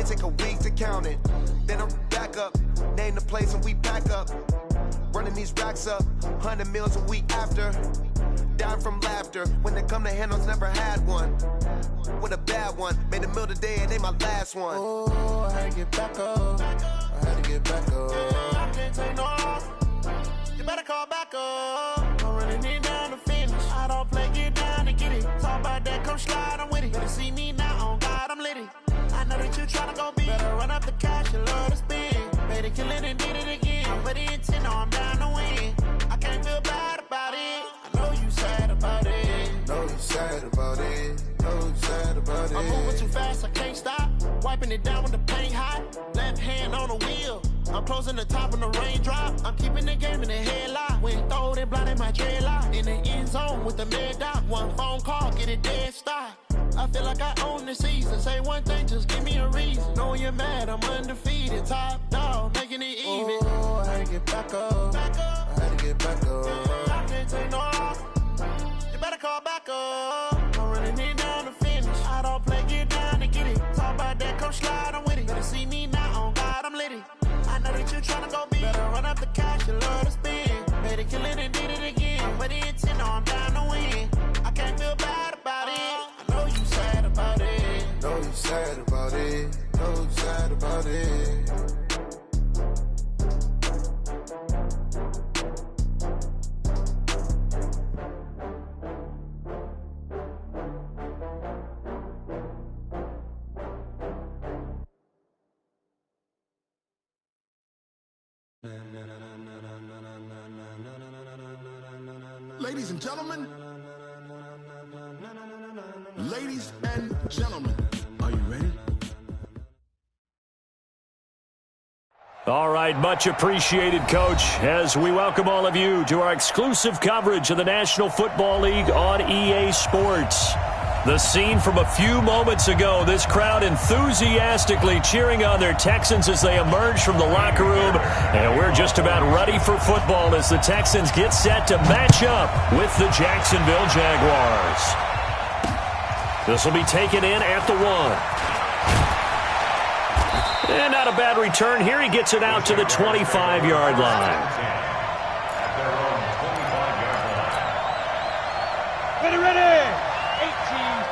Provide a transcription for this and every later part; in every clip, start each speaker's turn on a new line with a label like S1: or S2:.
S1: It take a week to count it. Then I'm back up, name the place and we pack up. Running these racks up, 100 meals a week after. Dying from laughter, when they come to handles, never had one. With a bad one, made a meal today and ain't my last one. Oh, I had to get back up, I had to get back up. I can't take no off, you better call back up. I'm running it down to finish, I don't play, get down to get it. Talk about that, come slide, I'm with it. Better see me now, on God, I'm litty. I know that you tryna go big, better run up the cash and love to spend. Made a killing and did it again, but the intent, no, I'm down to win. I can't feel bad about it, I know you sad about it. Know you sad about it, know you sad about it. I'm moving too fast, I can't stop, wiping it down with the paint hot. Left hand on the wheel, I'm closing the top when the raindrop. I'm keeping the game in the headlock, when throwed and blinded my dreadlock. In the end zone with the mid dot, one phone call, get it dead stop. I feel like I own the season. Say one thing, just give me a reason. Knowing you're mad, I'm undefeated. Top dog, making it even. Oh, I had to get back up. I had to get back up. I can't take no off. You better call back up. I'm running it down to finish. I don't play, get down to get it. Talk about that, come slide, I'm with it. Better see me now, on God, I'm litty. I know that you tryna go big. Better run up the cash, you love to spend. Made a killing and did it again. But the intent, no, I'm down to win. I can't feel bad about it. Know you sad about it, know you sad about it, know you sad about it.
S2: Ladies and gentlemen, ladies and gentlemen, are you ready?
S3: All right, much appreciated, Coach, as we welcome all of you to our exclusive coverage of the National Football League on EA Sports. The scene from a few moments ago, this crowd enthusiastically cheering on their Texans as they emerge from the locker room, and we're just about ready for football as the Texans get set to match up with the Jacksonville Jaguars. This will be taken in at the 1. And not a bad return here. He gets it out to the 25-yard line.
S4: Ready! 18,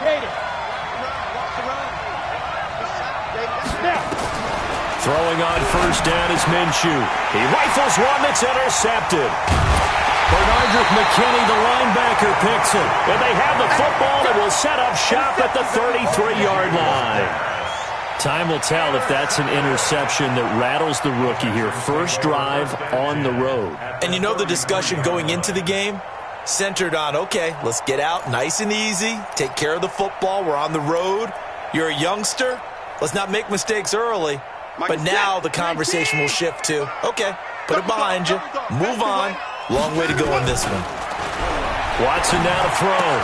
S4: Katie.
S3: Throwing on first down is Minshew. He rifles one that's intercepted. Bernardrick McKinney, the linebacker, picks it. And they have the football and will set up shop at the 33-yard line. Time will tell if that's an interception that rattles the rookie here. First drive on the road.
S5: And you know the discussion going into the game? Centered on, okay, let's get out nice and easy, take care of the football, we're on the road. You're a youngster, let's not make mistakes early. But now the conversation will shift to, okay, put it behind you, move on. Long way to go on this one.
S3: Watson now to throw.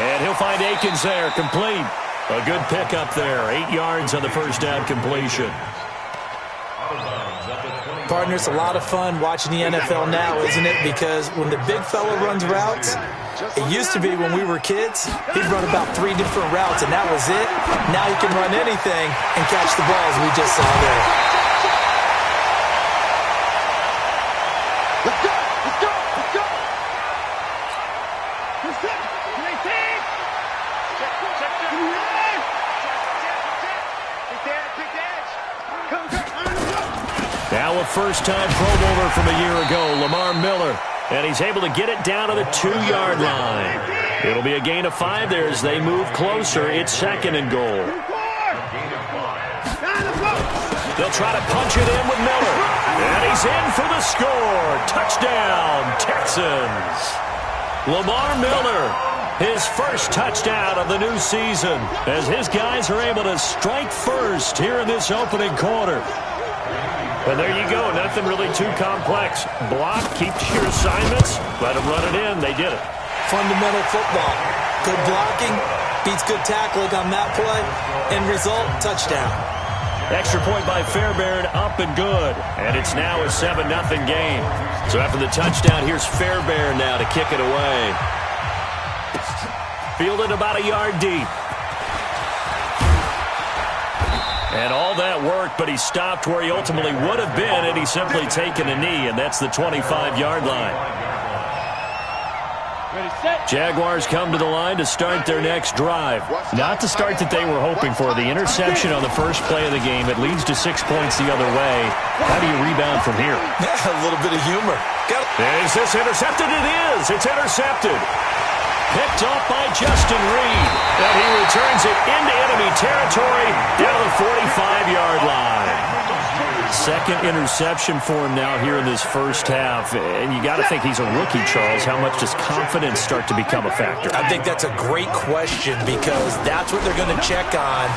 S3: And he'll find Akins there, complete. A good pickup there, 8 yards on the first down completion.
S5: Partner, it's a lot of fun watching the NFL now, isn't it? Because when the big fella runs routes, it used to be when we were kids, he'd run about 3 different routes, and that was it. Now he can run anything and catch the balls we just saw there.
S4: Let's go! Let's go! Let's go! Let's go!
S3: Now a first-time Pro Bowler from a year ago, Lamar Miller. And he's able to get it down to the 2-yard line. It'll be a gain of 5 there as they move closer. It's 2nd and goal. They'll try to punch it in with Miller. And he's in for the score. Touchdown, Texans. Lamar Miller, his first touchdown of the new season, as his guys are able to strike first here in this opening quarter. And there you go, nothing really too complex. Block, keep to your assignments, let them run it in. They did it.
S5: Fundamental football. Good blocking, beats good tackling on that play. End result, touchdown.
S3: Extra point by Fairbairn, up and good. And it's now a 7-0 game. So after the touchdown, here's Fairbairn now to kick it away. Fielded about a yard deep. And all that work, but he stopped where he ultimately would have been had he simply taken a knee, and that's the 25-yard line. Jaguars come to the line to start their next drive. Not the start that they were hoping for. The interception on the first play of the game. It leads to 6 points the other way. How do you rebound from here?
S5: A little bit of humor.
S3: Is this intercepted? It is. It's intercepted. Picked off by Justin Reed. And he returns it into enemy territory down the 45-yard line. Second interception for him now here in this first half. And you got to think he's a rookie, Charles. How much does confidence start to become a factor?
S5: I think that's a great question because that's what they're going to check on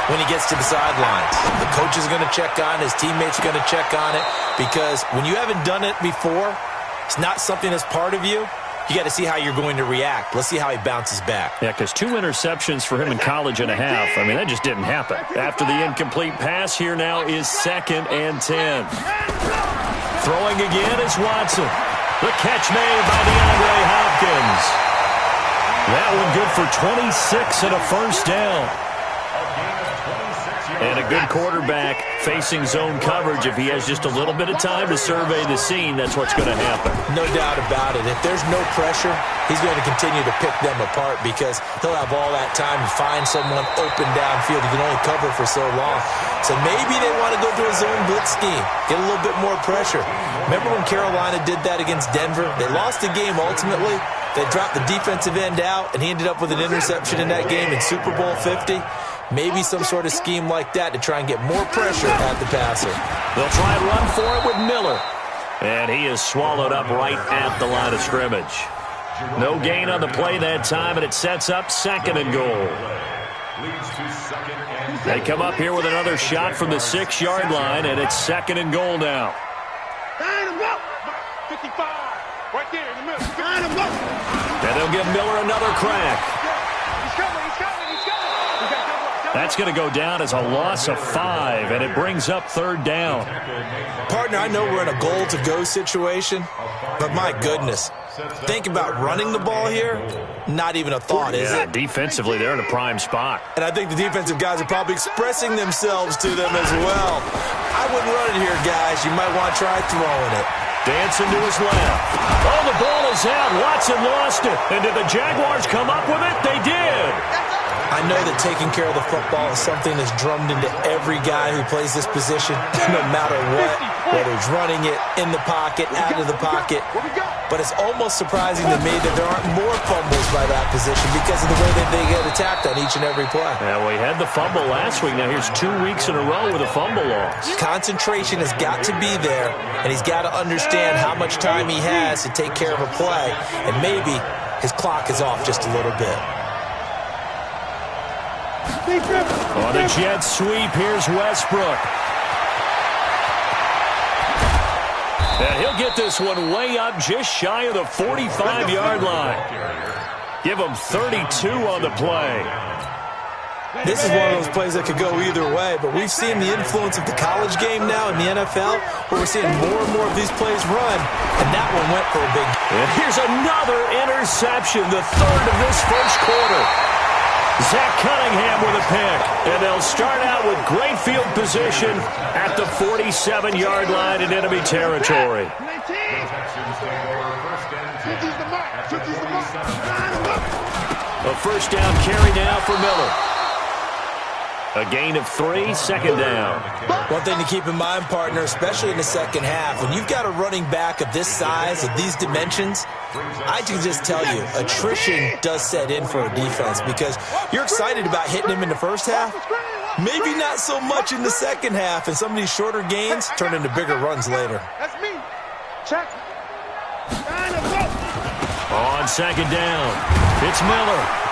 S5: when he gets to the sidelines. The coach is going to check on, his teammates are going to check on it because when you haven't done it before, it's not something that's part of you. You got to see how you're going to react. Let's see how he bounces back.
S3: Yeah, because 2 interceptions for him in college and a half. I mean, that just didn't happen. After the incomplete pass, here now is 2nd and 10. Throwing again is Watson. The catch made by DeAndre Hopkins. That one good for 26 and a first down. And a good quarterback facing zone coverage. If he has just a little bit of time to survey the scene, that's what's going to happen.
S5: No doubt about it. If there's no pressure, he's going to continue to pick them apart because he'll have all that time to find someone open downfield. He can only cover for so long. So maybe they want to go to a zone blitz scheme, get a little bit more pressure. Remember when Carolina did that against Denver? They lost the game ultimately. They dropped the defensive end out, and he ended up with an interception in that game in Super Bowl 50. Maybe some sort of scheme like that to try and get more pressure at the passer.
S3: They'll try and run for it with Miller. And he is swallowed up right at the line of scrimmage. No gain on the play that time, and it sets up 2nd and goal. They come up here with another shot from the 6-yard line, and it's 2nd and goal now.
S4: 55, right there in the middle.
S3: And they'll give Miller another crack.
S4: He's coming.
S3: That's going to go down as a loss of 5, and it brings up 3rd down.
S5: Partner, I know we're in a goal-to-go situation, but my goodness, think about running the ball here, not even a thought, is it?
S3: Defensively, they're in a prime spot.
S5: And I think the defensive guys are probably expressing themselves to them as well. I wouldn't run it here, guys. You might want to try throwing it.
S3: Dancing to his left. Oh, the ball is out. Watson lost it. And did the Jaguars come up with it? They did.
S5: I know that taking care of the football is something that's drummed into every guy who plays this position, no matter what, whether he's running it, in the pocket, out of the pocket. But it's almost surprising to me that there aren't more fumbles by that position because of the way that they get attacked on each and every play.
S3: Yeah, we had the fumble last week. Now here's 2 weeks in a row with a fumble loss.
S5: Concentration has got to be there, and he's got to understand how much time he has to take care of a play, and maybe his clock is off just a little bit.
S3: On the jet sweep, here's Westbrook. And he'll get this one way up just shy of the 45-yard line. Give him 32 on the play.
S5: This is one of those plays that could go either way, but we've seen the influence of the college game now in the NFL, where we're seeing more and more of these plays run, and that one went for a big...
S3: And here's another interception, the 3rd of this first quarter. Zach Cunningham with a pick, and they'll start out with great field position at the 47-yard line in enemy territory. A first down carry now for Miller. A gain of 3, 2nd down.
S5: One thing to keep in mind, partner, especially in the second half, when you've got a running back of this size, of these dimensions, I can just tell you, attrition does set in for a defense because you're excited about hitting him in the first half, maybe not so much in the second half, and some of these shorter gains turn into bigger runs later.
S4: That's me. Check.
S3: On 2nd down, it's Miller.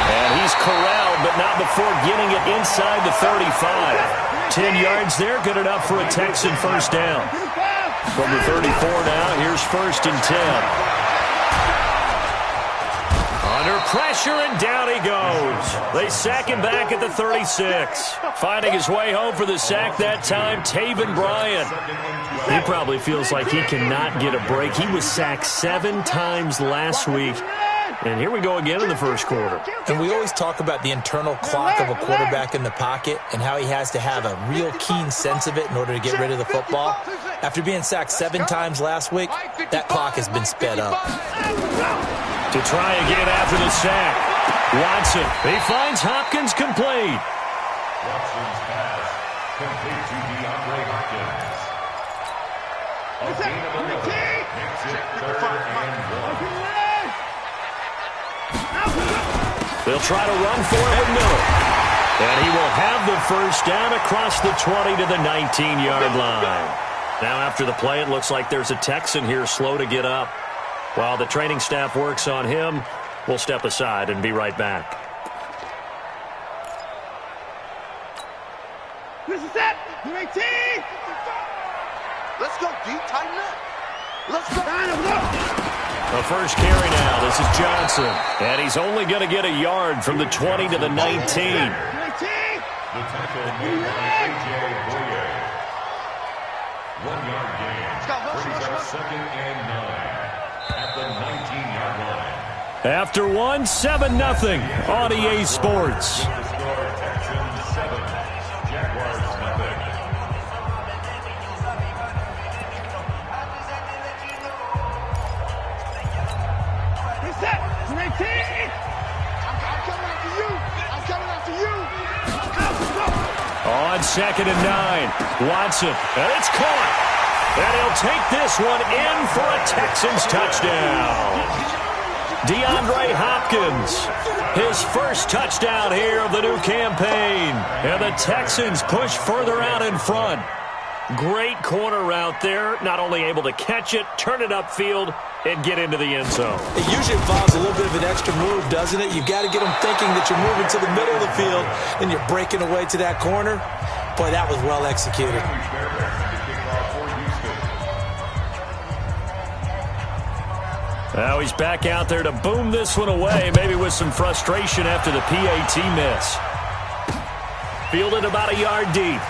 S3: And he's corralled, but not before getting it inside the 35. 10 yards there, good enough for a Texan first down. From the 34 now, here's 1st and 10. Under pressure, and down he goes. They sack him back at the 36. Finding his way home for the sack that time, Taven Bryan. He probably feels like he cannot get a break. He was sacked 7 times last week. And here we go again in the first quarter.
S5: And we always talk about the internal clock of a quarterback in the pocket and how he has to have a real keen sense of it in order to get rid of the football. After being sacked 7 times last week, that clock has been sped up.
S3: To try again after the sack. Watson, he finds Hopkins complete.
S6: Watson's pass complete to DeAndre Hopkins. A gain of 11 makes it 3rd and 1.
S3: They'll try to run for it with Miller. And he will have the first down across the 20 to the 19-yard line. Now after the play, it looks like there's a Texan here slow to get up. While the training staff works on him, we'll step aside and be right back.
S4: This is it. 18.
S1: Let's go, D. Tighten up. Let's go.
S3: The first carry now. This is Johnson. And he's only going to get a yard from the 20 to the 19.
S6: The tackle made by A.J. Boyer. 1-yard gain. Brings up 2nd and 9 at the 19-yard line.
S3: After 1, 7-0 on EA Sports.
S6: The score, Texans 7, Jaguars nothing.
S4: Reset. 19. I'm coming after you. I'm coming after you.
S3: On 2nd and 9, Watson, and it's caught. And he'll take this one in for a Texans touchdown. DeAndre Hopkins, his first touchdown here of the new campaign. And the Texans push further out in front. Great corner route there. Not only able to catch it, turn it upfield, and get into the end zone.
S5: It usually involves a little bit of an extra move, doesn't it? You've got to get them thinking that you're moving to the middle of the field and you're breaking away to that corner. Boy, that was well executed.
S3: Now he's back out there to boom this one away, maybe with some frustration after the PAT miss. Fielded about a yard deep.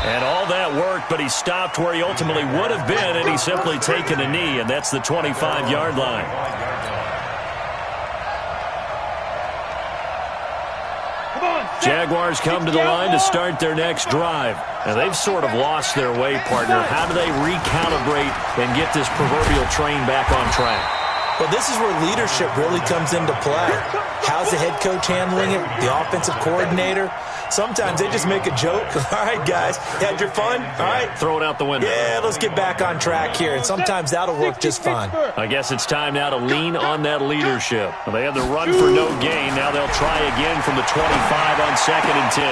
S3: And all that worked, but he stopped where he ultimately would have been, and he's simply taken a knee, and that's the 25-yard line. Jaguars come to the line to start their next drive. Now, they've sort of lost their way, partner. How do they recalibrate and get this proverbial train back on track?
S5: Well, this is where leadership really comes into play. How's the head coach handling it? The offensive coordinator? Sometimes they just make a joke. All right, guys, had your fun? All right.
S3: Throw it out the window.
S5: Yeah, let's get back on track here. And sometimes that'll work just fine.
S3: I guess it's time now to lean on that leadership. They had the run for no gain. Now they'll try again from the 25 on 2nd and 10.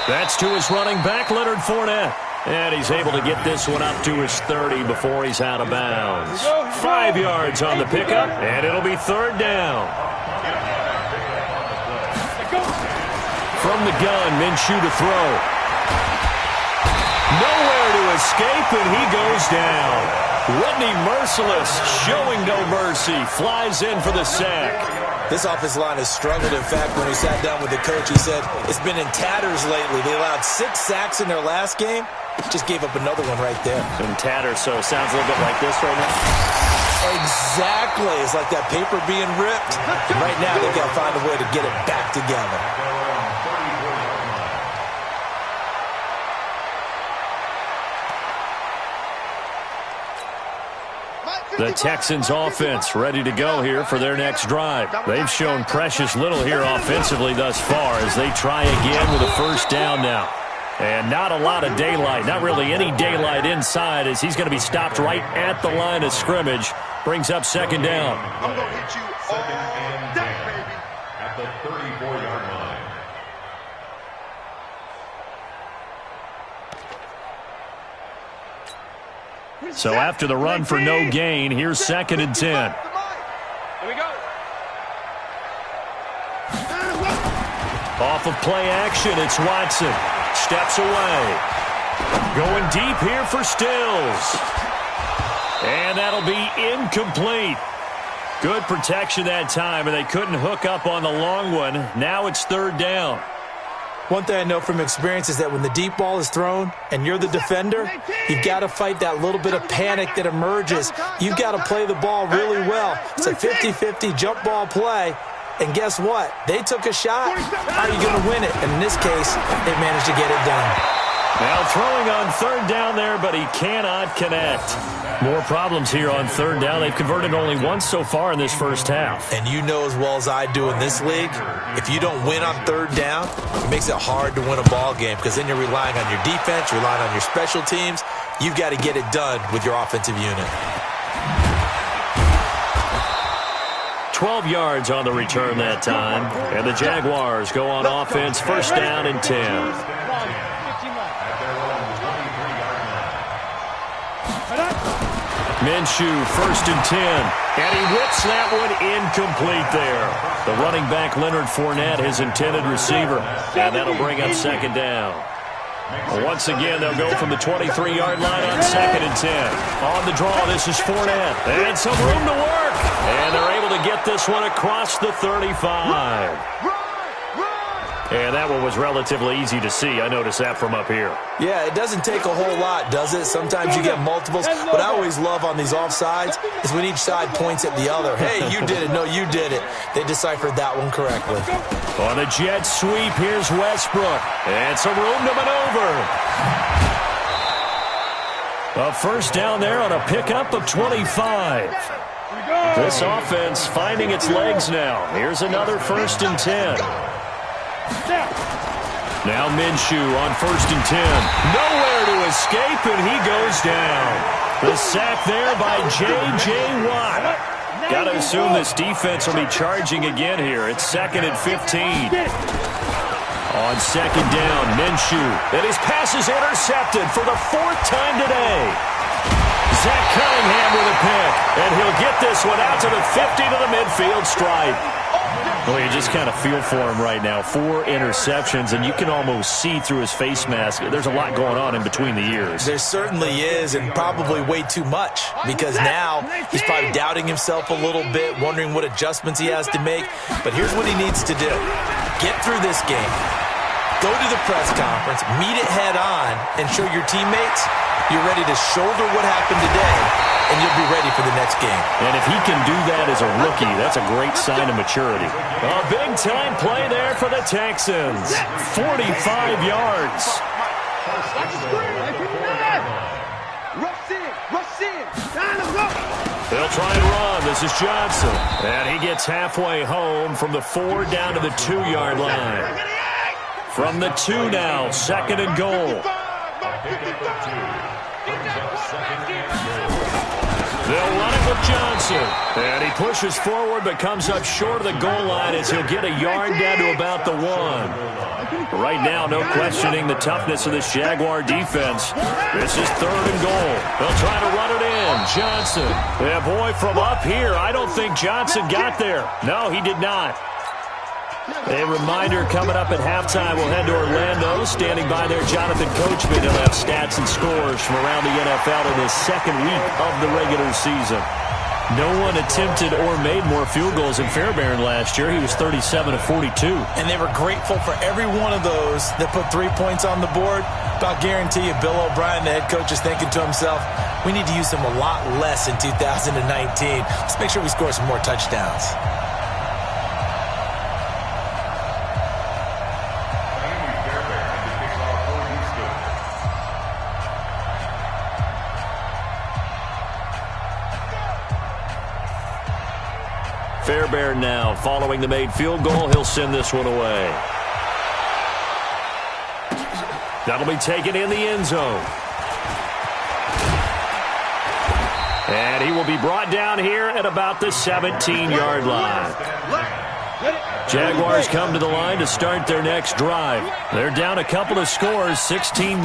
S3: That's to his running back, Leonard Fournette. And he's able to get this one up to his 30 before he's out of bounds. 5 yards on the pickup, and it'll be 3rd down. From the gun, Minshew to throw. Nowhere to escape, and he goes down. Whitney Merciless, showing no mercy, flies in for the sack.
S5: This offensive line has struggled. In fact, when he sat down with the coach, he said it's been in tatters lately. They allowed 6 sacks in their last game. Just gave up another one right there.
S3: In tatters, so it sounds a little bit like this right now.
S5: Exactly. It's like that paper being ripped. And right now, they've got to find a way to get it back together.
S3: The Texans offense ready to go here for their next drive. They've shown precious little here offensively thus far as they try again with a first down now. And not a lot of daylight, not really any daylight inside as he's going to be stopped right at the line of scrimmage. Brings up 2nd down.
S4: I'm going to hit you all day, baby.
S6: At the 34-yard line.
S3: So after the run for no gain, here's 2nd and 10.
S4: Here we go.
S3: Off of play action, it's Watson. Steps away. Going deep here for Stills. And that'll be incomplete. Good protection that time, and they couldn't hook up on the long one. Now it's 3rd down.
S5: One thing I know from experience is that when the deep ball is thrown and you're the defender, you've got to fight that little bit of panic that emerges. You've got to play the ball really well. It's a 50-50 jump ball play. And guess what? They took a shot. How are you going to win it? And in this case, they managed to get it done.
S3: Now throwing on third down there, but he cannot connect. More problems here on third down. They've converted only once so far in this first half.
S5: And you know as well as I do in this league, if you don't win on third down, it makes it hard to win a ball game because then you're relying on your defense, you're relying on your special teams. You've got to get it done with your offensive unit.
S3: 12 yards on the return that time. And the Jaguars go on offense, first down and 10. Minshew, first and 10. And he whips that one incomplete there. The running back, Leonard Fournette, his intended receiver. And that'll bring up second down. Once again, they'll go from the 23-yard line on second and 10. On the draw, this is Fournette. And some room to work. And they're able to get this one across the 35. And that one was relatively easy to see. I noticed that from up here.
S5: Yeah, it doesn't take a whole lot, does it? Sometimes you get multiples. What I always love on these offsides is when each side points at the other. Hey, you did it. No, you did it. They deciphered that one correctly.
S3: On the jet sweep, here's Westbrook. And some room to maneuver. A first down there on a pickup of 25. This offense finding its legs now. Here's another first and 10. Now Minshew on first and 10. Nowhere to escape, and he goes down. The sack there by J.J. Watt. Got to assume this defense will be charging again here. It's second and 15. On second down, Minshew. And his pass is intercepted for the fourth time today. Zach Cunningham with a pick. And he'll get this one out to the 50 to the midfield stripe. Well, you just kind of feel for him right now. 4 interceptions, and you can almost see through his face mask. There's a lot going on in between the ears.
S5: There certainly is, and probably way too much, because now he's probably doubting himself a little bit, wondering what adjustments he has to make. But here's what he needs to do. Get through this game. Go to the press conference, meet it head on, and show your teammates you're ready to shoulder what happened today, and you'll be ready for the next game.
S3: And if he can do that as a rookie, that's a great sign of maturity. A big-time play there for the Texans. 45 yards. They'll try and run. This is Johnson. And he gets halfway home from the 4 down to the 2-yard line. From the 2 now, second and goal. They'll run it with Johnson. And he pushes forward but comes up short of the goal line as he'll get a yard down to about the 1. Right now, no questioning the toughness of this Jaguar defense. This is third and goal. They'll try to run it in. Johnson. Yeah, boy, from up here, I don't think Johnson got there. No, he did not. A reminder coming up at halftime, we'll head to Orlando. Standing by there, Jonathan Coachman. He'll have stats and scores from around the NFL in his second week of the regular season. No one attempted or made more field goals than Fairbairn last year. He was 37 of 42.
S5: And they were grateful for every one of those that put 3 points on the board. But I'll guarantee you, Bill O'Brien, the head coach, is thinking to himself, we need to use them a lot less in 2019. Let's make sure we score some more touchdowns.
S3: Fairbairn now, following the made field goal, he'll send this one away. That'll be taken in the end zone. And he will be brought down here at about the 17-yard line. Jaguars come to the line to start their next drive. They're down a couple of scores, 16-0,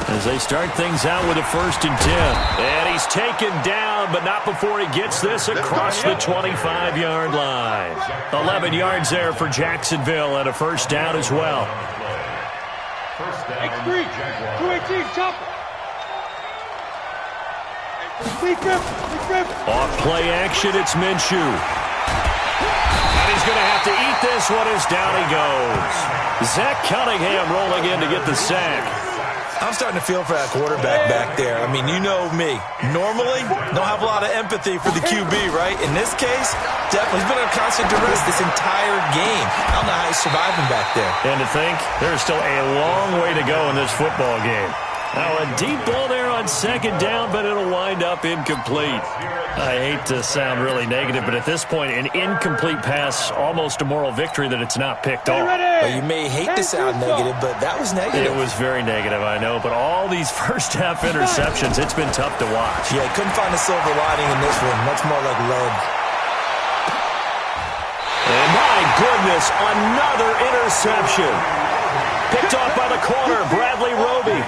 S3: as they start things out with a first and 10. And he's taken down, but not before he gets this across the 25-yard line. 11 yards there for Jacksonville and a first down as well.
S6: First down, Jaguars.
S3: Off play action, it's Minshew. And he's going to have to eat this one as down he goes. Zach Cunningham rolling in to get the sack.
S5: I'm starting to feel for that quarterback back there. I mean, you know me. Normally, don't have a lot of empathy for the QB, right? In this case, definitely he's been under constant duress this entire game. I don't know how he's surviving back there.
S3: And to think, there's still a long way to go in this football game. Now, a deep ball there on second down, but it'll wind up incomplete. I hate to sound really negative, but at this point, an incomplete pass, almost a moral victory that it's not picked off.
S5: Well, you may hate to sound negative, but that was negative.
S3: It was very negative, I know, but all these first-half interceptions, it's been tough to watch.
S5: Yeah, couldn't find a silver lining in this one. Much more like lead.
S3: And my goodness, another interception. Picked off by the corner, Bradley Roby.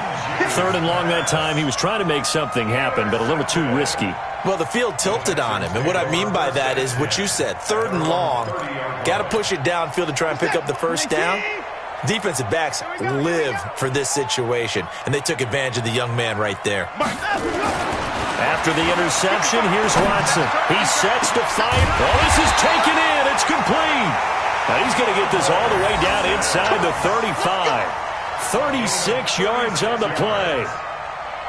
S3: Third and long that time. He was trying to make something happen, but a little too risky.
S5: Well, the field tilted on him, and what I mean by that is what you said. Third and long, got to push it downfield to try and pick up the first down. Defensive backs live for this situation, and they took advantage of the young man right there.
S3: After the interception, here's Watson. He sets to fight. Oh, this is taken in. It's complete. Now he's going to get this all the way down inside the 35. 36 yards on the play.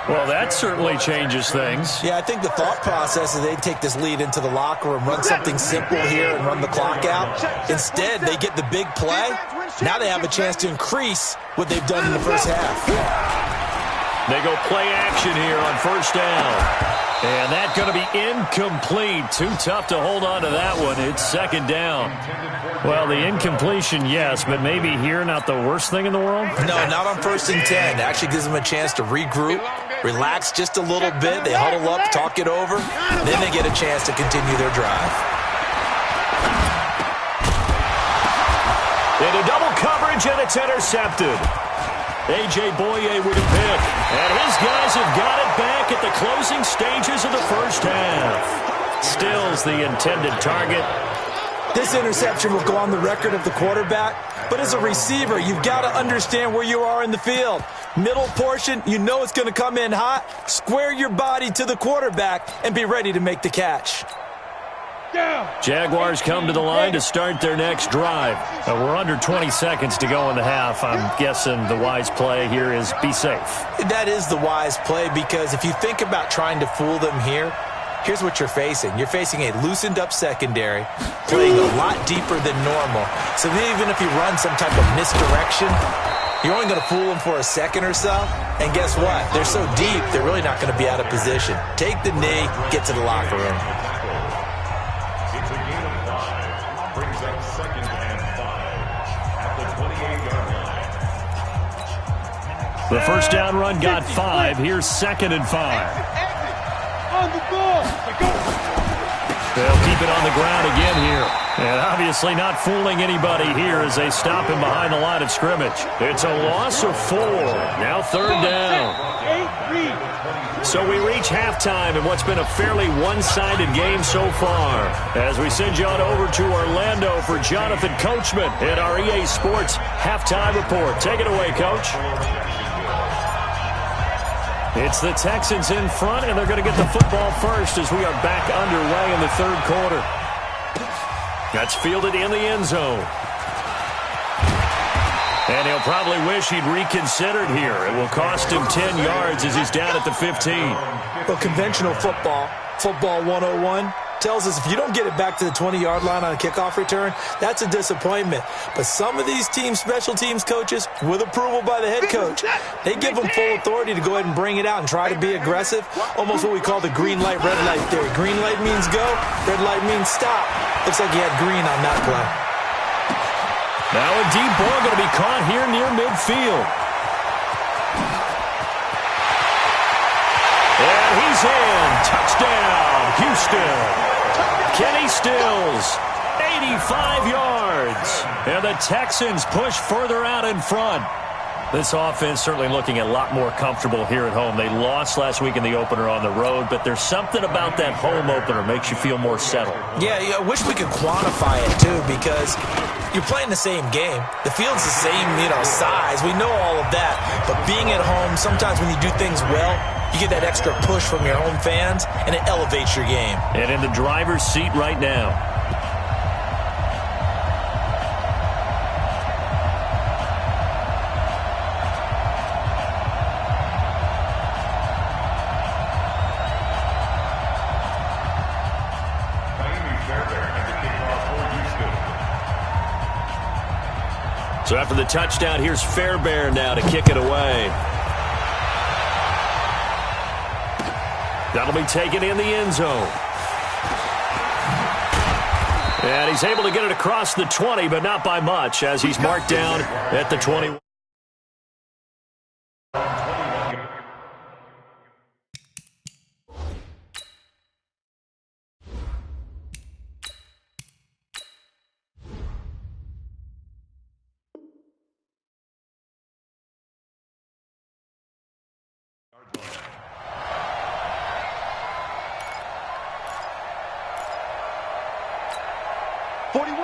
S3: Well, that certainly changes things.
S5: Yeah, I think the thought process is they take this lead into the locker room, run something simple here and run the clock out. Instead, they get the big play. Now they have a chance to increase what they've done in the first half.
S3: They go play action here on first down. And that's going to be incomplete. Too tough to hold on to that one. It's second down. Well, the incompletion, yes, but maybe here not the worst thing in the world?
S5: No, not on 1st and 10. It actually gives them a chance to regroup, relax just a little bit. They huddle up, talk it over. Then they get a chance to continue their drive.
S3: Into double coverage, and it's intercepted. A.J. Boye with a pick. And his guys have got it back at the closing stages of the first half. Stills the intended target.
S5: This interception will go on the record of the quarterback, but as a receiver, you've got to understand where you are in the field. Middle portion, you know it's going to come in hot. Square your body to the quarterback and be ready to make the catch.
S3: Jaguars come to the line to start their next drive. We're under 20 seconds to go in the half. I'm guessing the wise play here is be safe.
S5: That is the wise play because if you think about trying to fool them here, here's what you're facing. You're facing a loosened up secondary, playing a lot deeper than normal. So even if you run some type of misdirection, you're only going to fool them for a second or so. And guess what? They're so deep, they're really not going to be out of position. Take the knee, get to the locker room.
S6: It's a gain of 5. Brings up 2nd and 5 at the 28-yard line.
S3: The first down run got 5. Here's 2nd and 5.
S4: On the ball.
S3: They'll keep it on the ground again here. And obviously not fooling anybody here as they stop him behind the line of scrimmage. It's a loss of 4. Now 3rd down. So we reach halftime in what's been a fairly one-sided game so far. As we send you on over to Orlando for Jonathan Coachman in our EA Sports Halftime Report. Take it away, Coach. It's the Texans in front, and they're going to get the football first as we are back underway in the 3rd quarter. That's fielded in the end zone. And he'll probably wish he'd reconsidered here. It will cost him 10 yards as he's down at the 15.
S5: Well, conventional football 101, tells us if you don't get it back to the 20-yard line on a kickoff return, that's a disappointment. But some of these team special teams coaches, with approval by the head coach, they give them full authority to go ahead and bring it out and try to be aggressive, almost what we call the green light, red light theory. Green light means go, red light means stop. Looks like he had green on that play.
S3: Now a deep ball going to be caught here near midfield. And he's in. Touchdown, Houston. Kenny Stills, 85 yards. And the Texans push further out in front. This offense certainly looking a lot more comfortable here at home. They lost last week in the opener on the road, but there's something about that home opener makes you feel more settled.
S5: Yeah, I wish we could quantify it, too, because you're playing the same game. The field's the same, size. We know all of that. But being at home, sometimes when you do things well, you get that extra push from your home fans, and it elevates your game.
S3: And in the driver's seat right now. After the touchdown, here's Fairbairn now to kick it away. That'll be taken in the end zone. And he's able to get it across the 20, but not by much, as he's marked down at the 20.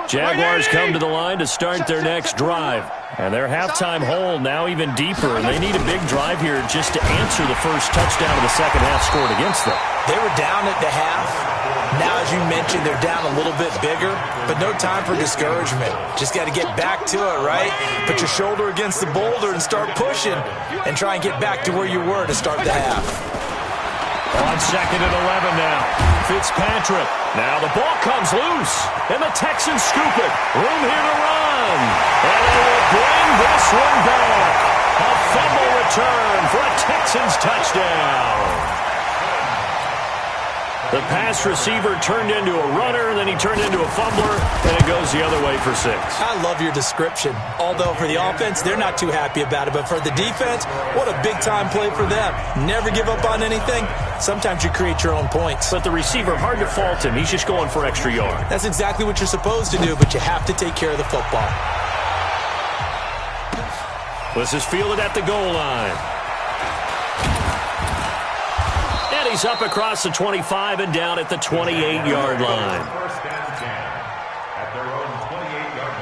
S3: Jaguars come to the line to start their next drive. And their halftime hole now even deeper, and they need a big drive here just to answer the first touchdown of the second half scored against them.
S5: They were down at the half. Now, as you mentioned, they're down a little bit bigger, but no time for discouragement. Just got to get back to it, right? Put your shoulder against the boulder and start pushing and try and get back to where you were to start the half.
S3: On 2nd and 11 now. Fitzpatrick. Now the ball comes loose, and the Texans scoop it. Room here to run. And they will bring this one back. A fumble return for a Texans touchdown. The pass receiver turned into a runner, then he turned into a fumbler, and it goes the other way for 6.
S5: I love your description. Although for the offense, they're not too happy about it. But for the defense, what a big-time play for them. Never give up on anything. Sometimes you create your own points.
S3: But the receiver, hard to fault him. He's just going for extra yard.
S5: That's exactly what you're supposed to do, but you have to take care of the football.
S3: This is fielded at the goal line. And he's up across the 25 and down at the 28-yard line.
S6: First and 10 at their own 28-yard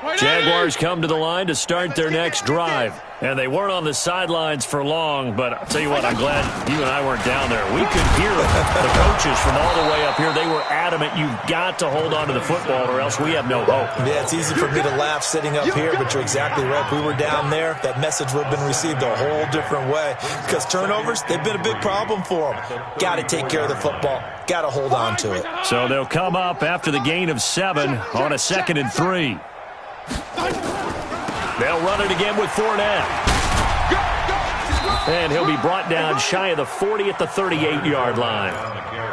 S6: line.
S3: Jaguars come to the line to start their next drive. And they weren't on the sidelines for long, but I'll tell you what, I'm glad you and I weren't down there. We could hear the coaches from all the way up here. They were adamant, you've got to hold on to the football or else we have no hope.
S5: Yeah, it's easy for me to laugh sitting up here, but you're exactly right. If we were down there, that message would have been received a whole different way. Because turnovers, they've been a big problem for them. Got to take care of the football. Got to hold on to it.
S3: So they'll come up after the gain of 7 on a 2nd and 3. They'll run it again with Fournette. And he'll be brought down shy of the 40 at the 38-yard line.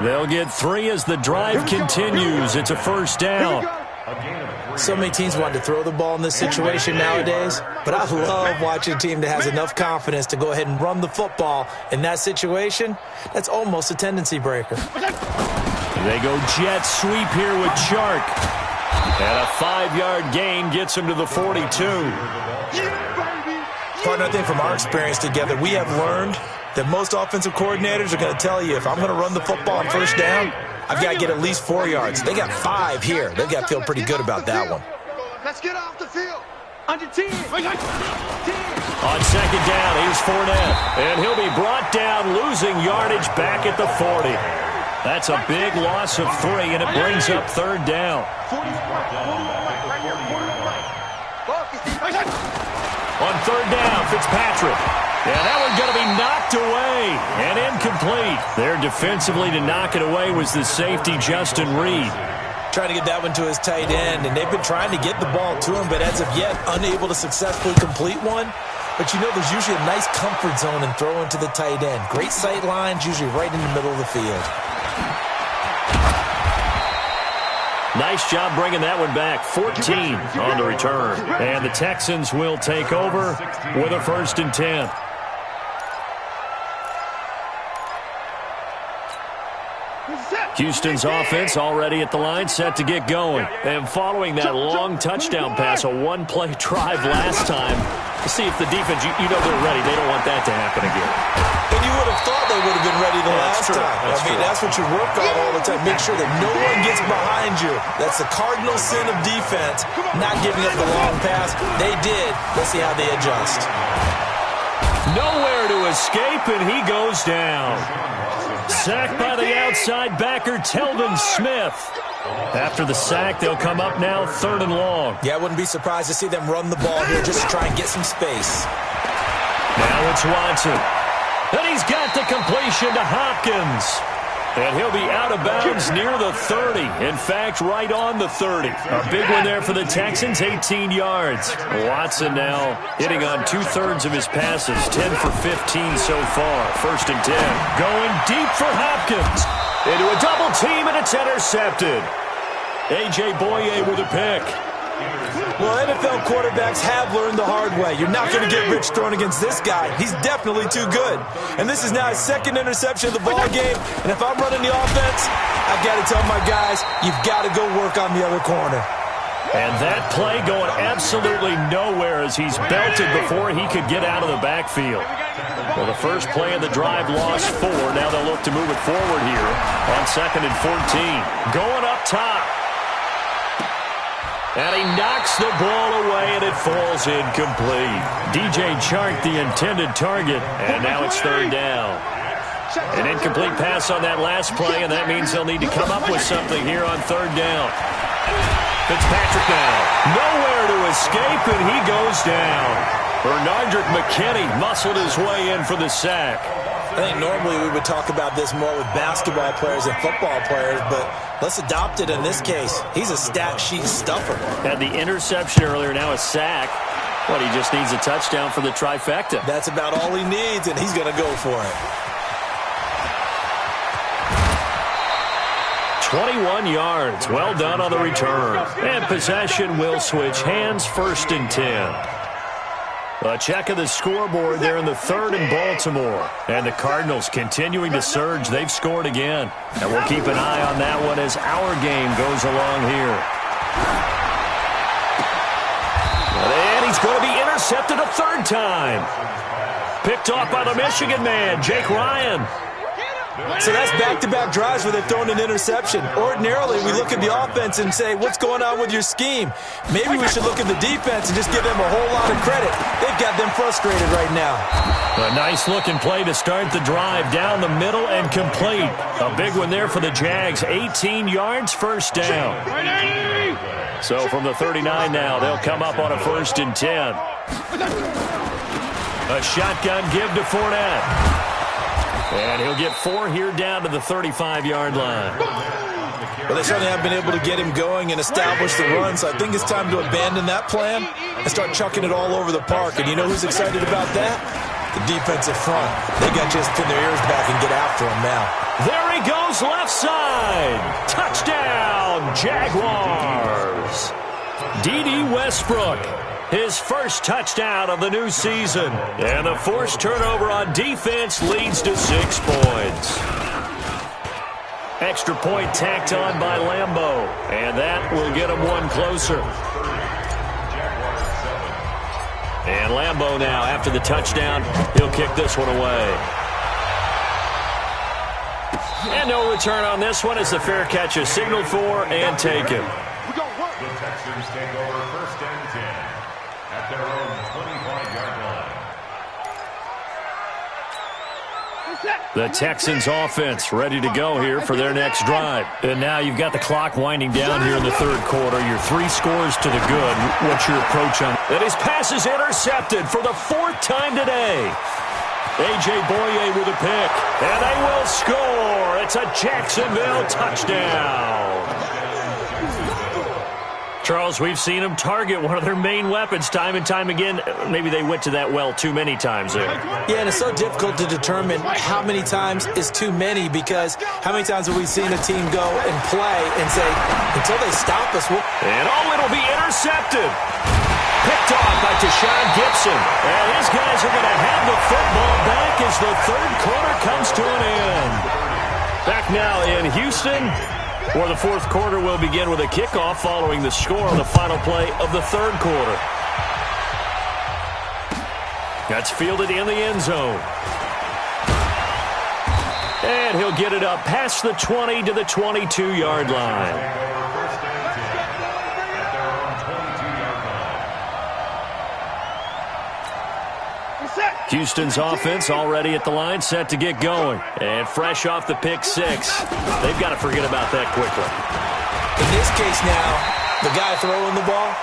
S3: They'll get 3 as the drive continues. It's a first down.
S5: So many teams want to throw the ball in this situation nowadays, but I love watching a team that has enough confidence to go ahead and run the football. In that situation, that's almost a tendency breaker.
S3: They go jet sweep here with Chark. And a 5-yard gain gets him to the 42.
S5: Partner, I think from our experience together, we have learned that most offensive coordinators are going to tell you, if I'm going to run the football on first down, I've got to get at least 4 yards. They got 5 here. They've got to feel pretty good about that one.
S4: Let's get off the field. Under 10.
S3: On 2nd down, here's Fournette. And he'll be brought down, losing yardage back at the 40. That's a big loss of 3, and it brings up 3rd down. On 3rd down, Fitzpatrick. And that one's going to be knocked away and incomplete. There defensively to knock it away was the safety, Justin Reed.
S5: Trying to get that one to his tight end, and they've been trying to get the ball to him, but as of yet, unable to successfully complete one. But you know, there's usually a nice comfort zone in throwing to the tight end. Great sight lines, usually right in the middle of the field.
S3: Nice job bringing that one back. 14 on the return. And the Texans will take over with a 1st and 10. Houston's offense already at the line, set to get going. And following that long touchdown pass, a one-play drive last time, to see if the defense, you know they're ready. They don't want that to happen again.
S5: And you would have thought they would have been ready the last time. That's what you work on all the time. Make sure that no one gets behind you. That's the cardinal sin of defense, not giving up the long pass. They did. Let's see how they adjust.
S3: Nowhere to escape, and he goes down. Sacked by the outside backer, Telvin Smith. After the sack, they'll come up now 3rd and long.
S5: Yeah, I wouldn't be surprised to see them run the ball here just to try and get some space.
S3: Now it's Watson. And he's got the completion to Hopkins. And he'll be out of bounds near the 30. In fact, right on the 30. A big one there for the Texans, 18 yards. Watson now hitting on 2/3 of his passes, 10 for 15 so far. 1st and 10. Going deep for Hopkins. Into a double team, and it's intercepted. A.J. Boye with a pick.
S5: Well, NFL quarterbacks have learned the hard way. You're not going to get rich throwing against this guy. He's definitely too good. And this is now his 2nd interception of the ball game. And if I'm running the offense, I've got to tell my guys, you've got to go work on the other corner.
S3: And that play going absolutely nowhere as he's belted before he could get out of the backfield. Well, the first play of the drive lost 4. Now they'll look to move it forward here on 2nd and 14. Going up top. And he knocks the ball away, and it falls incomplete. DJ Chark, the intended target, and now it's 3rd down. An incomplete pass on that last play, and that means they'll need to come up with something here on 3rd down. Fitzpatrick now. Nowhere to escape, and he goes down. Bernardrick McKinney muscled his way in for the sack.
S5: I think normally we would talk about this more with basketball players and football players, but let's adopt it in this case. He's a stat sheet stuffer.
S3: Had the interception earlier, now a sack. But he just needs a touchdown for the trifecta.
S5: That's about all he needs, and he's going to go for it.
S3: 21 yards. Well done on the return. And possession will switch hands, 1st and 10. A check of the scoreboard there in the 3rd in Baltimore. And the Cardinals continuing to surge. They've scored again. And we'll keep an eye on that one as our game goes along here. And he's going to be intercepted a 3rd time. Picked off by the Michigan man, Jake Ryan.
S5: So that's back-to-back drives where they've thrown an interception. Ordinarily, we look at the offense and say, what's going on with your scheme? Maybe we should look at the defense and just give them a whole lot of credit. They've got them frustrated right now.
S3: A nice-looking play to start the drive down the middle and complete. A big one there for the Jags. 18 yards, 1st down. So from the 39 now, they'll come up on a 1st and 10. A shotgun give to Fournette. And he'll get 4 here down to the 35-yard line.
S5: Well, they certainly have been able to get him going and establish the run, so I think it's time to abandon that plan and start chucking it all over the park. And you know who's excited about that? The defensive front. They got to just pin their ears back and get after him now.
S3: There he goes, left side. Touchdown, Jaguars. D.D. Westbrook. His first touchdown of the new season. And the forced turnover on defense leads to 6 points. Extra point tacked on by Lambeau. And that will get him 1 closer. And Lambeau now, after the touchdown, he'll kick this one away. And no return on this one as the fair catch is signaled for and taken.
S6: The Texans take over 1st and 10 at their own 25-yard line.
S3: The Texans offense ready to go here for their next drive. And now you've got the clock winding down here in the 3rd quarter. Your 3 scores to the good. What's your approach on? And his pass is intercepted for the 4th time today. A.J. Boye with a pick. And they will score. It's a Jacksonville touchdown. Charles, we've seen them target one of their main weapons time and time again. Maybe they went to that well too many times there.
S5: Yeah, and it's so difficult to determine how many times is too many, because how many times have we seen a team go and play and say, until they stop us, we'll...
S3: And it'll be intercepted. Picked off by Tashawn Gibson. And his guys are going to have the football back as the 3rd quarter comes to an end. Back now in Houston, where the 4th quarter will begin with a kickoff following the score on the final play of the 3rd quarter. That's fielded in the end zone. And he'll get it up past the 20 to the 22-yard line. Houston's offense already at the line, set to get going. And fresh off the pick 6. They've got to forget about that quickly.
S5: In this case now, the guy throwing the ball,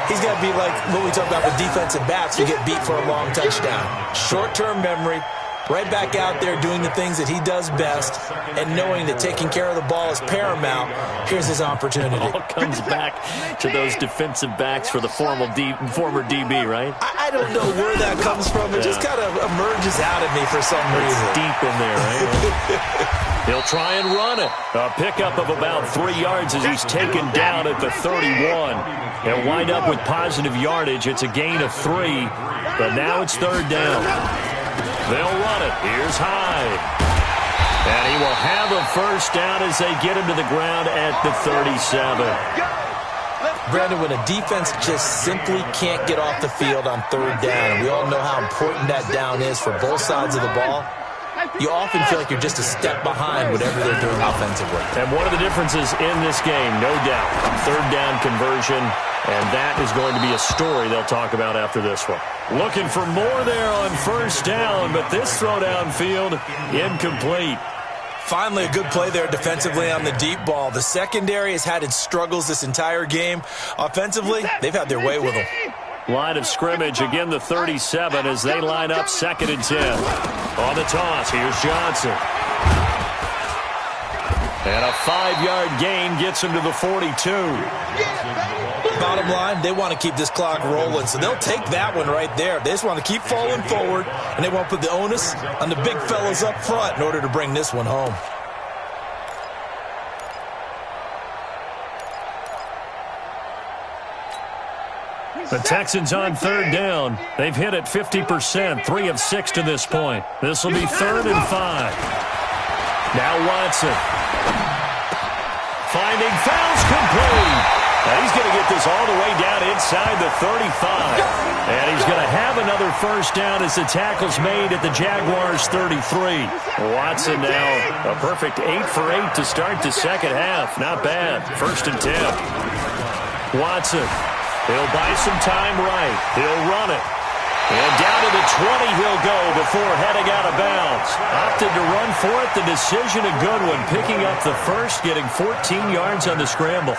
S5: he's got to be like what we talk about with defensive backs who get beat for a long touchdown. Short-term memory, right back out there doing the things that he does best, and knowing that taking care of the ball is paramount. Here's his opportunity.
S3: It all comes back to those defensive backs for the former DB, right?
S5: I don't know where that comes from. It just kind of emerges out at me for some reason.
S3: It's deep in there, right? He'll try and run it. A pickup of about 3 yards as he's taken down at the 31. He'll wind up with positive yardage. It's a gain of 3, but now it's 3rd down. They'll run it. Here's Hyde. And he will have a 1st down as they get him to the ground at the 37.
S5: Brandon, when a defense just simply can't get off the field on 3rd down, and we all know how important that down is for both sides of the ball, you often feel like you're just a step behind whatever they're doing offensively.
S3: And one of the differences in this game, no doubt, 3rd down conversion, and that is going to be a story they'll talk about after this one. Looking for more there on 1st down, but this throw downfield, incomplete.
S5: Finally, a good play there defensively on the deep ball. The secondary has had its struggles this entire game. Offensively, they've had their way with them.
S3: Line of scrimmage, again the 37 as they line up 2nd and 10. On the toss, here's Johnson. And a 5-yard gain gets him to the 42.
S5: Bottom line, they want to keep this clock rolling, so they'll take that one right there. They just want to keep falling forward, and they want to put the onus on the big fellas up front in order to bring this one home.
S3: The Texans on 3rd down. They've hit it 50%, 3 of 6 to this point. This will be 3rd and 5. Now Watson. Finding fouls complete. Now he's going to get this all the way down inside the 35. And he's going to have another 1st down as the tackle's made at the Jaguars' 33. Watson now a perfect 8 for 8 to start the 2nd half. Not bad. 1st and 10. Watson. He'll buy some time right. He'll run it. And down to the 20 he'll go before heading out of bounds. Opted to run for it. The decision a good one. Picking up the 1st, getting 14 yards on the scramble.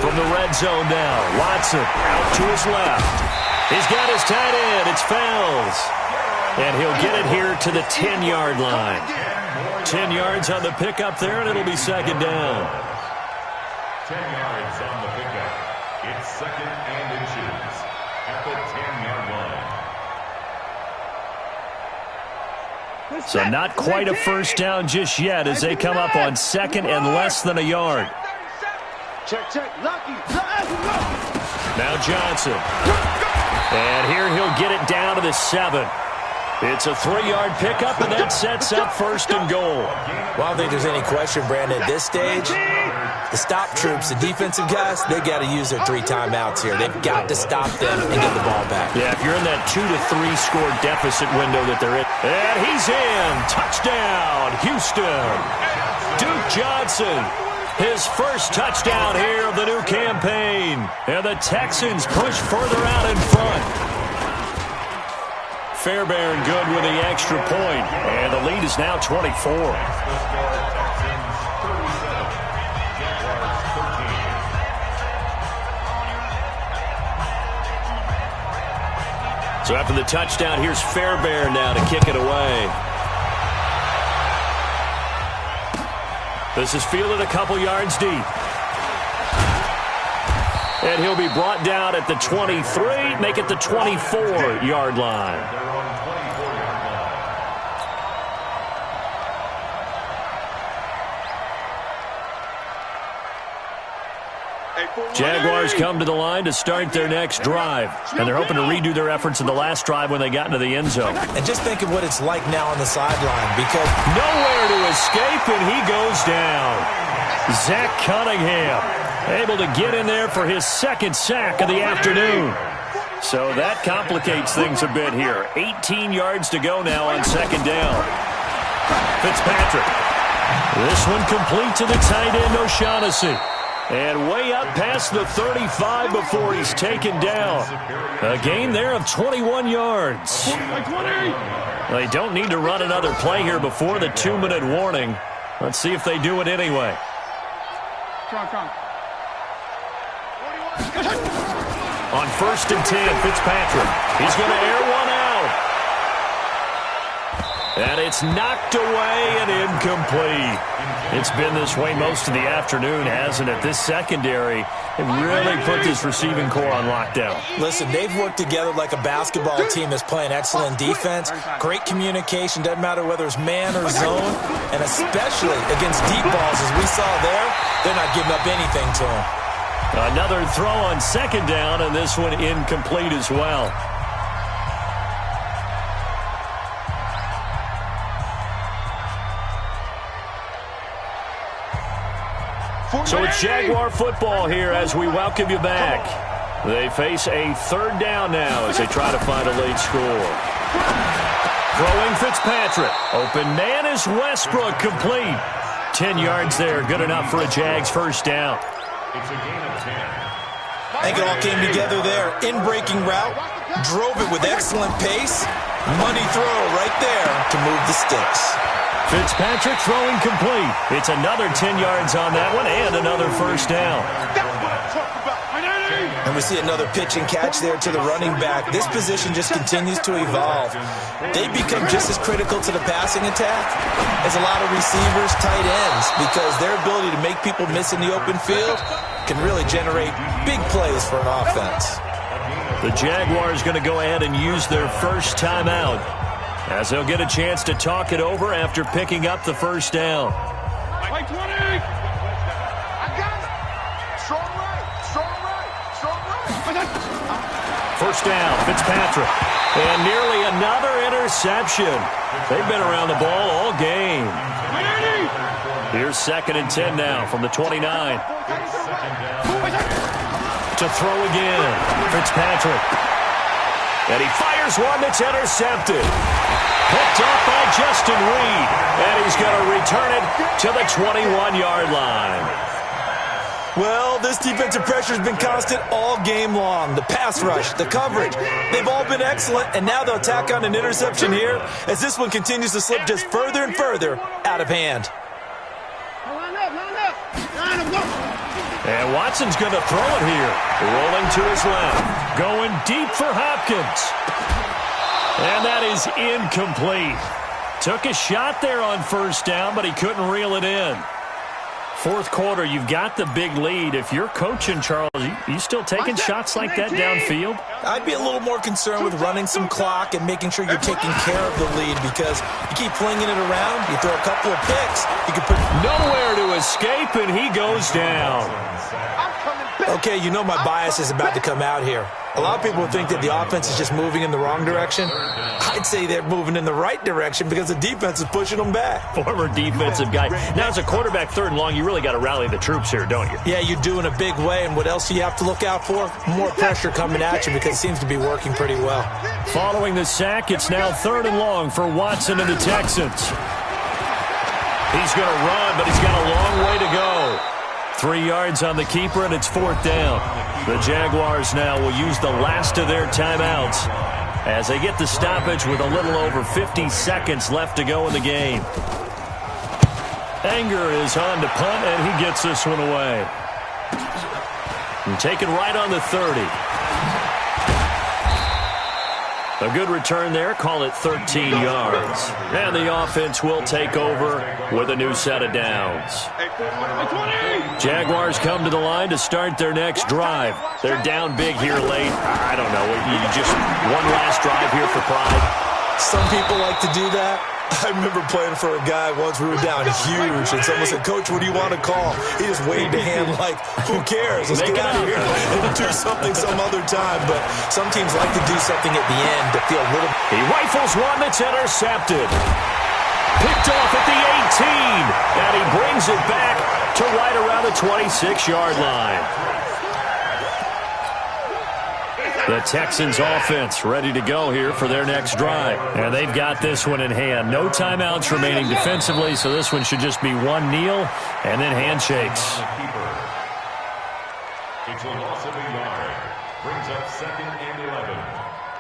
S3: From the red zone now, Watson out to his left. He's got his tight end. It's Fells. And he'll get it here to the 10-yard line. 10 yards on the pickup there, and it'll be 2nd down.
S6: 10 yards on the pickup. It's 2nd and inches at the 10-yard line.
S3: So not quite a 1st down just yet as they come up on 2nd and less than a yard. Now Johnson. And here he'll get it down to the 7. It's a 3-yard pickup, and that sets up 1st and goal.
S5: Well, I don't think there's any question, Brandon. At this stage, the stop troops, the defensive guys, they got to use their 3 timeouts here. They've got to stop them and get the ball back.
S3: Yeah, if you're in that 2 to 3 score deficit window that they're in. And he's in. Touchdown, Houston. Duke Johnson. His 1st touchdown here of the new campaign. And the Texans push further out in front. Fairbairn good with the extra point. And the lead is now 24. So after the touchdown, here's Fairbairn now to kick it away. This is fielded a couple yards deep. And he'll be brought down at the 23, make it the 24-yard line. Jaguars come to the line to start their next drive. And they're hoping to redo their efforts in the last drive when they got into the end zone.
S5: And just think of what it's like now on the sideline, because
S3: nowhere to escape, and he goes down. Zach Cunningham able to get in there for his 2nd sack of the afternoon. So that complicates things a bit here. 18 yards to go now on 2nd down. Fitzpatrick. This one complete to the tight end, O'Shaughnessy. And way up past the 35 before he's taken down. A gain there of 21 yards. They don't need to run another play here before the 2-minute warning. Let's see if they do it anyway. On 1st and 10, Fitzpatrick. He's going to air one out. And it's knocked away and incomplete. It's been this way most of the afternoon, hasn't it? This secondary, it really put this receiving core on lockdown.
S5: Listen, they've worked together like a basketball team that's playing excellent defense. Great communication, doesn't matter whether it's man or zone. And especially against deep balls, as we saw there, they're not giving up anything to them.
S3: Another throw on 2nd down, and this one incomplete as well. So it's Jaguar football here as we welcome you back. They face a 3rd down now as they try to find a late score. Throwing Fitzpatrick. Open man is Westbrook, complete. 10 yards there, good enough for a Jags 1st down.
S6: It's a gain of 10.
S5: I think it all came together there. In-breaking route, drove it with excellent pace. Money throw right there to move the sticks.
S3: Fitzpatrick throwing complete. It's another 10 yards on that one and another 1st down.
S5: And we see another pitch and catch there to the running back. This position just continues to evolve. They become just as critical to the passing attack as a lot of receivers, tight ends, because their ability to make people miss in the open field can really generate big plays for an offense.
S3: The Jaguars going to go ahead and use their first timeout, as they'll get a chance to talk it over after picking up the 1st down.
S4: Like 20! I got it! Strong right! Strong right! Strong right!
S3: 1st down, Fitzpatrick. And nearly another interception. They've been around the ball all game. Here's 2nd and 10 now from the 29. To throw again, Fitzpatrick. And he fires one that's intercepted. Picked off by Justin Reed. And he's going to return it to the 21-yard line.
S5: Well, this defensive pressure has been constant all game long. The pass rush, the coverage, they've all been excellent. And now they'll tack on an interception here as this one continues to slip just further and further out of hand.
S3: And Watson's going to throw it here. Rolling to his left. Going deep for Hopkins. And that is incomplete. Took a shot there on 1st down, but he couldn't reel it in. 4th quarter, you've got the big lead. If you're coaching, Charles, you still taking shots like that downfield?
S5: I'd be a little more concerned with running some clock and making sure you're taking care of the lead, because you keep flinging it around, you throw a couple of picks, you can put
S3: nowhere to escape, and he goes down.
S5: Okay, you know my bias is about to come out here. A lot of people think that the offense is just moving in the wrong direction. I'd say they're moving in the right direction because the defense is pushing them back.
S3: Former defensive guy. Now, as a quarterback 3rd and long, you really got to rally the troops here, don't you?
S5: Yeah, you do in a big way. And what else do you have to look out for? More pressure coming at you because it seems to be working pretty well.
S3: Following the sack, it's now 3rd and long for Watson and the Texans. He's going to run, but he's got a long way to go. 3 yards on the keeper, and it's 4th down. The Jaguars now will use the last of their timeouts as they get the stoppage with a little over 50 seconds left to go in the game. Anger is on to punt, and he gets this one away. And taken right on the 30. A good return there. Call it 13 yards. And the offense will take over with a new set of downs. Jaguars come to the line to start their next drive. They're down big here late. I don't know. You just one last drive here for pride.
S5: Some people like to do that. I remember playing for a guy once. We were down huge, and someone said, "Coach, what do you want to call?" He just waved a hand like, "Who cares? Let's get out of here and do something some other time." But some teams like to do something at the end to feel a little.
S3: He rifles one that's intercepted. Picked off at the 18, and he brings it back to right around the 26-yard line. The Texans offense ready to go here for their next drive. And they've got this one in hand. No timeouts remaining defensively, so this one should just be one kneel and then handshakes.
S6: It's a loss of a yard. Brings up 2nd and 11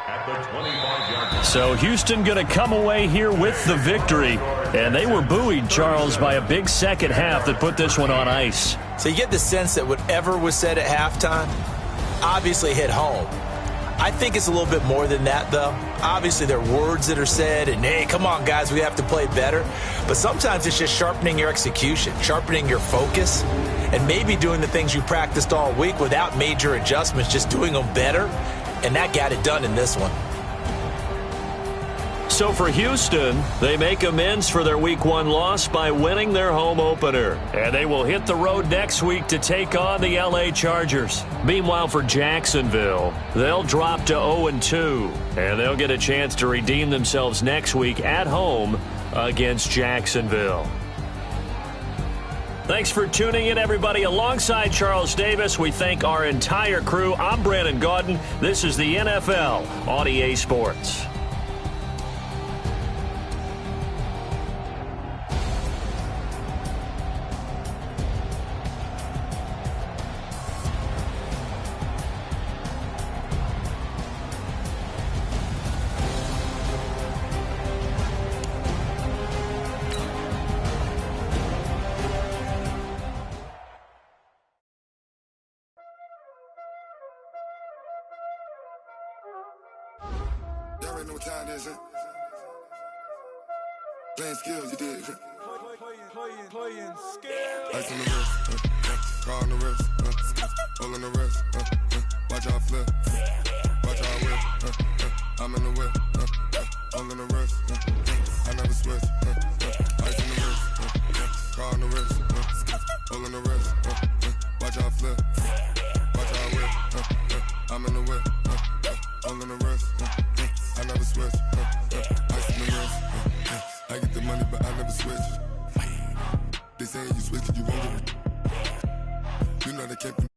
S6: at the 25-yard line.
S3: So Houston going to come away here with the victory. And they were buoyed, Charles, by a big second half that put this one on ice.
S5: So you get the sense that whatever was said at halftime obviously hit home. I think it's a little bit more than that, though. Obviously, there are words that are said, and, hey, come on, guys, we have to play better. But sometimes it's just sharpening your execution, sharpening your focus, and maybe doing the things you practiced all week without major adjustments, just doing them better. And that got it done in this one.
S3: So for Houston, they make amends for their Week 1 loss by winning their home opener. And they will hit the road next week to take on the LA Chargers. Meanwhile, for Jacksonville, they'll drop to 0-2. And they'll get a chance to redeem themselves next week at home against Jacksonville. Thanks for tuning in, everybody. Alongside Charles Davis, we thank our entire crew. I'm Brandon Gaudin. This is the NFL on EA Sports.
S2: Y'all already know what time it is, huh? Playing skills, you did. Playing skills. Ice on the wrist, car on the wrist, hole in the wrist, watch out flip, watch out whip, I'm in the whip, hole in the wrist, I never switch, ice on the wrist, car on the wrist, hole in the wrist, watch out flip, watch out whip, I'm in the whip, hole in the wrist, I never switch, ice on the wrist, I get the money but I never switch. They say you switch it, you won't get it. You know they can't